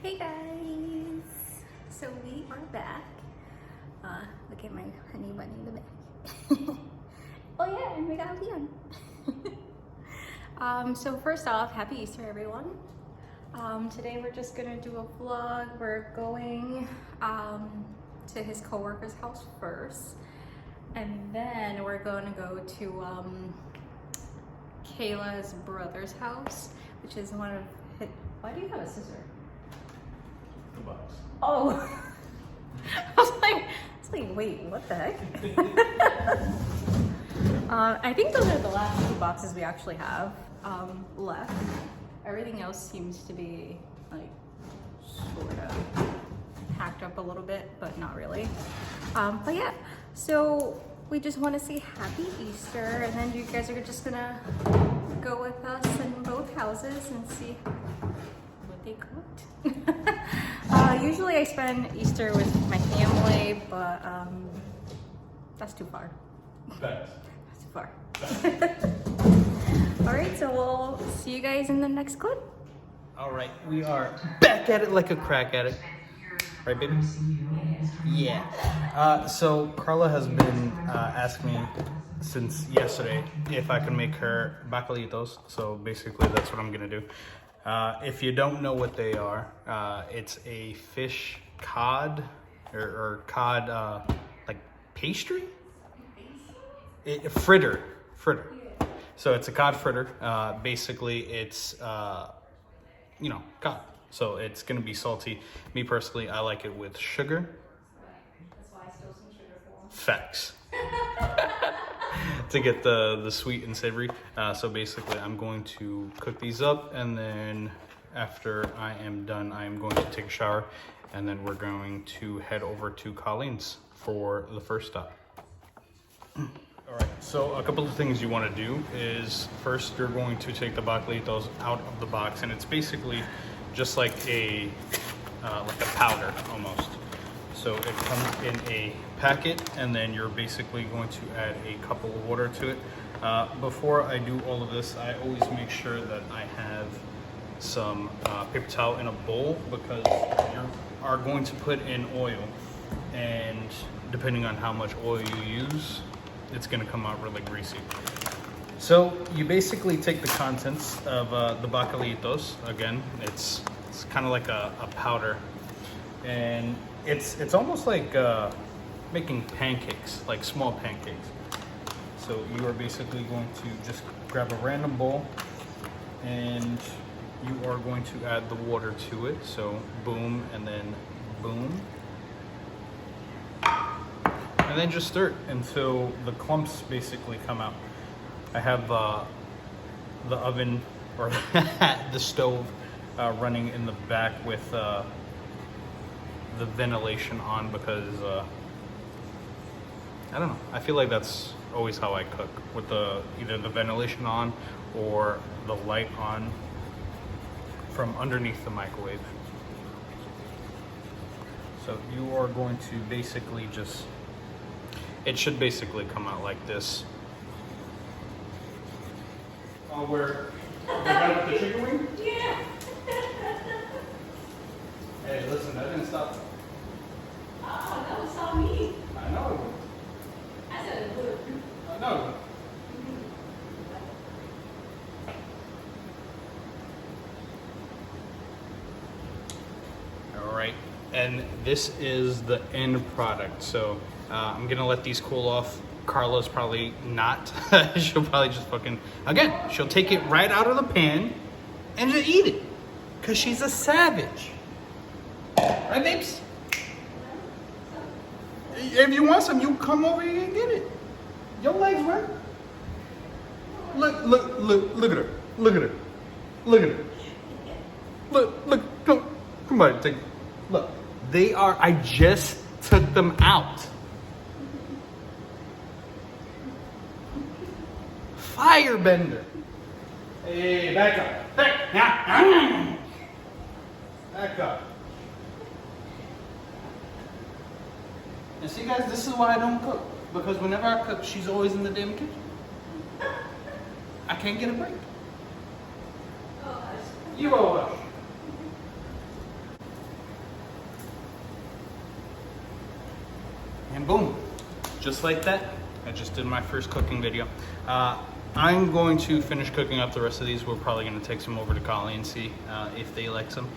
Hey guys! So we are back. Look at my honey bunny in the back. Oh yeah, and we got Leon. So first off, happy Easter everyone. Today we're just gonna do a vlog. We're going to his coworker's house first. And then we're gonna go to Kayla's brother's house, which is one of his... Why do you have a scissor? The box. Oh, I was like, wait, what the heck? I think those are the last two boxes we actually have left. Everything else seems to be like sort of packed up a little bit, but not really. But yeah, so we just want to say happy Easter, and then you guys are just gonna go with us in both houses and see what they cooked. Usually I spend Easter with my family, but that's too far. Thanks. That's too far. All right, so we'll see you guys in the next clip. All right, we are back at it like a crack at it. Right, baby? Yeah. So Carla has been asking me since yesterday if I can make her bacalaitos. So basically that's what I'm gonna do. If you don't know what they are, it's a fish cod or cod like pastry? Fritter. So it's a cod fritter. Basically it's, you know, cod. So it's gonna be salty. Me personally, I like it with sugar. That's why I stole some sugar for him. Facts. To get the sweet and savory. So basically I'm going to cook these up, and then after I am done, I am going to take a shower, and then we're going to head over to Colleen's for the first stop. All right, so a couple of things you want to do is first you're going to take the bacalaitos out of the box, and it's basically just like a powder almost. So it comes in a packet, and then you're basically going to add a cup of water to it. Before I do all of this, I always make sure that I have some paper towel in a bowl, because you are going to put in oil, and depending on how much oil you use, it's going to come out really greasy. So you basically take the contents of the bacalaitos. Again, it's kind of like a powder, and it's almost like making pancakes, like small pancakes. So you are basically going to just grab a random bowl, and you are going to add the water to it. So boom, and then boom. And then just stir it until the clumps basically come out. I have the oven or the stove running in the back with the ventilation on, because I don't know, I feel like that's always how I cook, with either the ventilation on or the light on from underneath the microwave. So you are going to basically it should basically come out like this. Oh, we're done with the chicken wing? Yeah. Hey, listen, that didn't stop. Oh, that was all me. I know it would. I said it would. I know it would. All right, and this is the end product. So I'm gonna let these cool off. Carla's probably not. She'll probably just she'll take it right out of the pan and just eat it, because she's a savage. Right, babes? If you want some, you come over here and get it. Your legs work. Look at her. Look at her. Look at her. Look, come on, take, look. I just took them out. Firebender. Hey, back up. Back up. And see, guys, this is why I don't cook. Because whenever I cook, she's always in the damn kitchen. I can't get a break. You owe us. boom, just like that. I just did my first cooking video. I'm going to finish cooking up the rest of these. We're probably going to take some over to Colleen and see if they like some.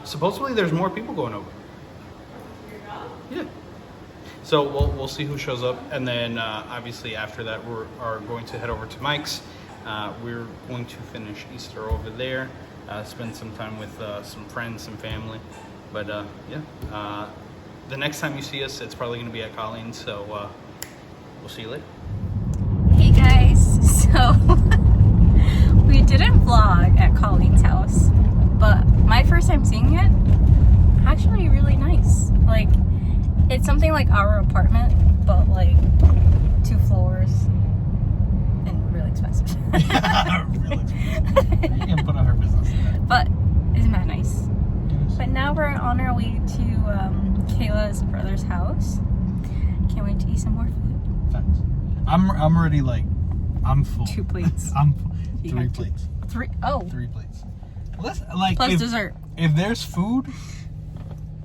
Supposedly there's more people going over. Yeah. So we'll see who shows up, and then obviously after that we are going to head over to Mike's. We're going to finish Easter over there, spend some time with some friends, some family. But yeah, the next time you see us, it's probably going to be at Colleen's. So we'll see you later. Hey guys, so we didn't vlog at Colleen's house, but my first time seeing it, actually really nice. Like, it's something like our apartment, but like 2 floors and really expensive. Really expensive. You can put on her business in that. But isn't that nice? Yes. But now we're on our way to Kayla's brother's house. Can't wait to eat some more food. Thanks. I'm already like, I'm full. 2 plates. I'm full. 3 plates. 3? Oh. 3 plates. Listen, like, plus dessert. If there's food,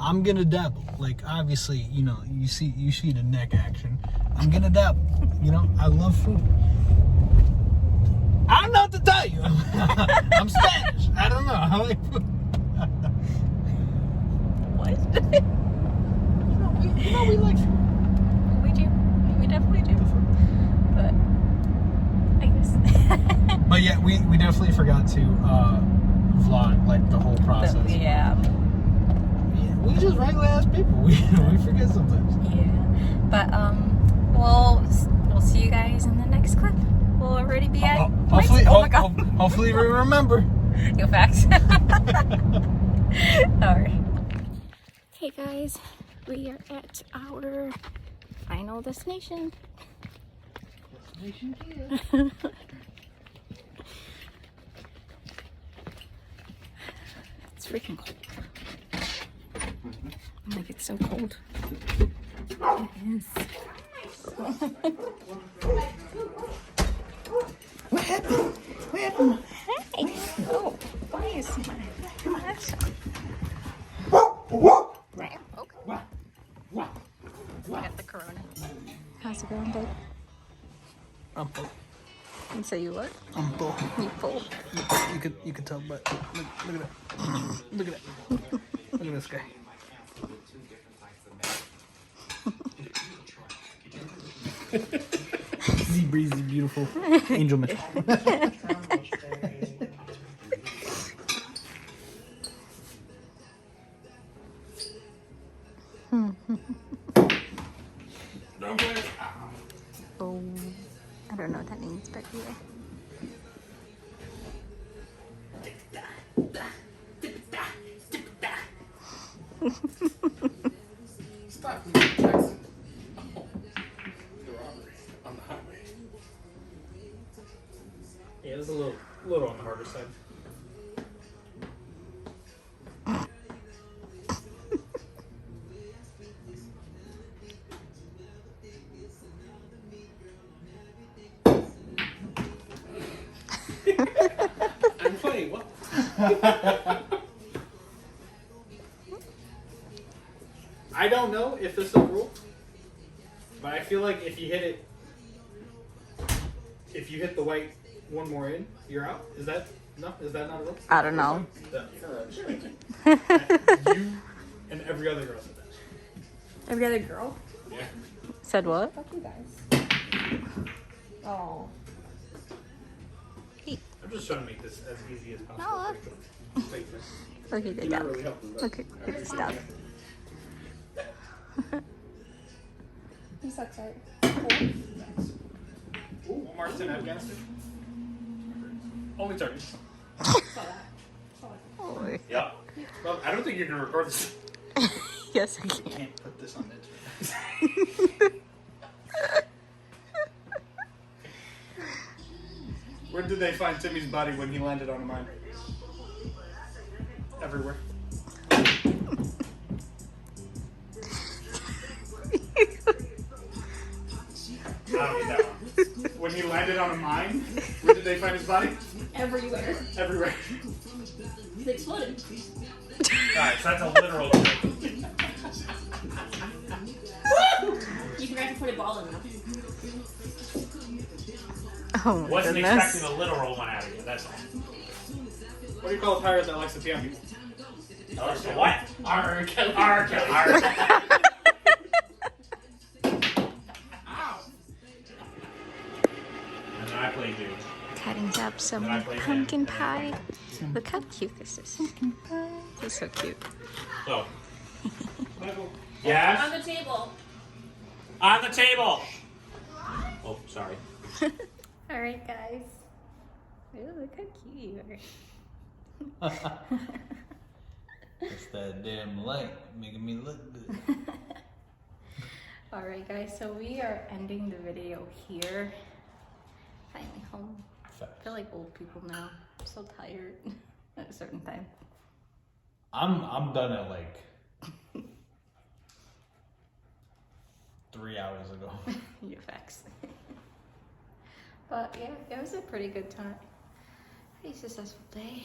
I'm gonna dabble. Like, obviously, you know, you see the neck action. I'm gonna dabble. You know, I love food. I don't know what to tell you. I'm Spanish. I don't know. I like food. What? you know we like food. We do. We definitely do. But I guess. But yeah, we definitely forgot to vlog like the whole process. Yeah. We just regular ass people. We forget sometimes. Yeah. But we'll see you guys in the next clip. We'll already be at hopefully, oh my God. hopefully we remember. Yo, facts. Alright. Hey guys, we are at our final destination. It's freaking cold. Like, it's so cold. It is. What happened? What happened? Hey! Oh, why is my flash on? Right. Okay. I got the corona. How's it going, babe? I'm full. And so you what? I'm full. You full? You could tell, but look at that. Look at that. Look at this guy. Easy breezy, beautiful Angel Mitchell. Oh, I don't know what that means, but yeah. Stop Jackson. Oh, the robbery on the highway. Yeah, it's a little on the harder side. I'm funny. What? I don't know if this is a rule, but I feel like if you hit the white one more in, you're out. Is that not a rule? I don't know. You and every other girl said that. Every other girl? Yeah. Said what? Fuck you guys. Oh. I'm just trying to make this as easy as possible. No. Look at the dog. Look at this dog. He sucks, right? Ooh, Walmart's in Afghanistan. Only Turkey. Oh. Yeah. Well, I don't think you're gonna record this. Yes, I You can. can't put this on it. Where did they find Timmy's body when he landed on a mine? Everywhere. I don't need that one. When he landed on a mine, where did they find his body? Everywhere. Everywhere. He exploded. Alright, so that's a literal joke. You pretty balling now. Oh my Wasn't goodness. expecting a literal one out of you, that's all. What do you call a pirate that likes to pee on people? What? R. Kelly. R. Kelly. R. Kelly. Ow. And then I play dude. Cutting up some Then I play pumpkin him, and pie. then I Look how cute this is. He's so cute. So, On yes, the table. on the table. Oh, sorry. All right, guys. Ooh, look how cute you are. It's that damn light making me look good. All right, guys. So we are ending the video here. Finally home. I feel like old people now. I'm so tired at a certain time. I'm done at like 3 hours ago. Your facts. But yeah, it was a pretty good time. Pretty successful day.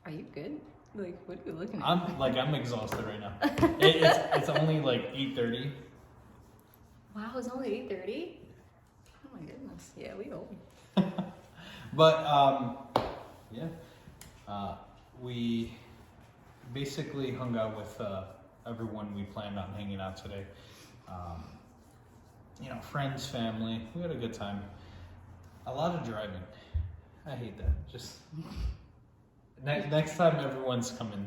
Are you good? Like, what are you looking at? I'm exhausted right now. It's only like 8:30. Wow, it's only 8:30? Oh my goodness. Yeah, we old. But yeah, we basically hung out with everyone we planned on hanging out today. You know, friends, family. We had a good time. A lot of driving. I hate that. Just next time, everybody's coming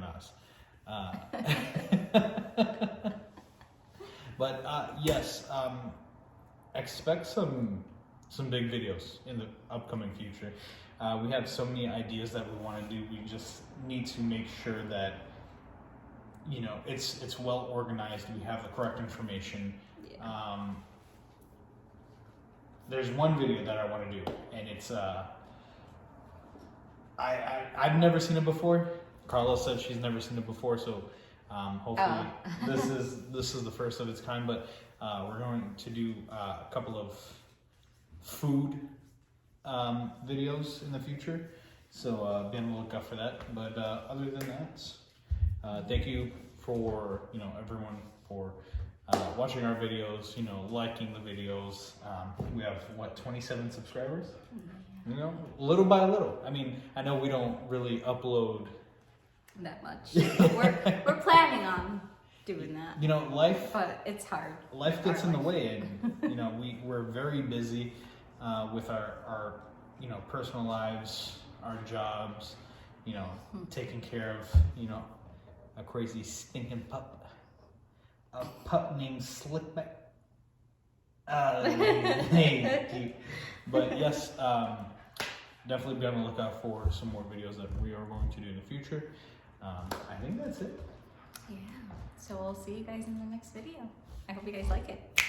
to us. But yes, expect some big videos in the upcoming future. We have so many ideas that we want to do. We just need to make sure that, you know, it's well organized. We have the correct information. Yeah. There's one video that I want to do, and it's I've never seen it before. Carla said she's never seen it before, so hopefully this is the first of its kind. But we're going to do a couple of food videos in the future, so be on the lookout for that. But other than that, thank you for everyone for watching our videos, liking the videos. We have 27 subscribers. Little by little. I mean, I know we don't really upload That much. we're planning on doing that. Life. But it's hard. Life gets in the way, and we're very busy with our personal lives, our jobs, taking care of a crazy stinking pup. A pup named Slickback. But yes, definitely be on the lookout for some more videos that we are going to do in the future. I think that's it. Yeah. So we'll see you guys in the next video. I hope you guys like it.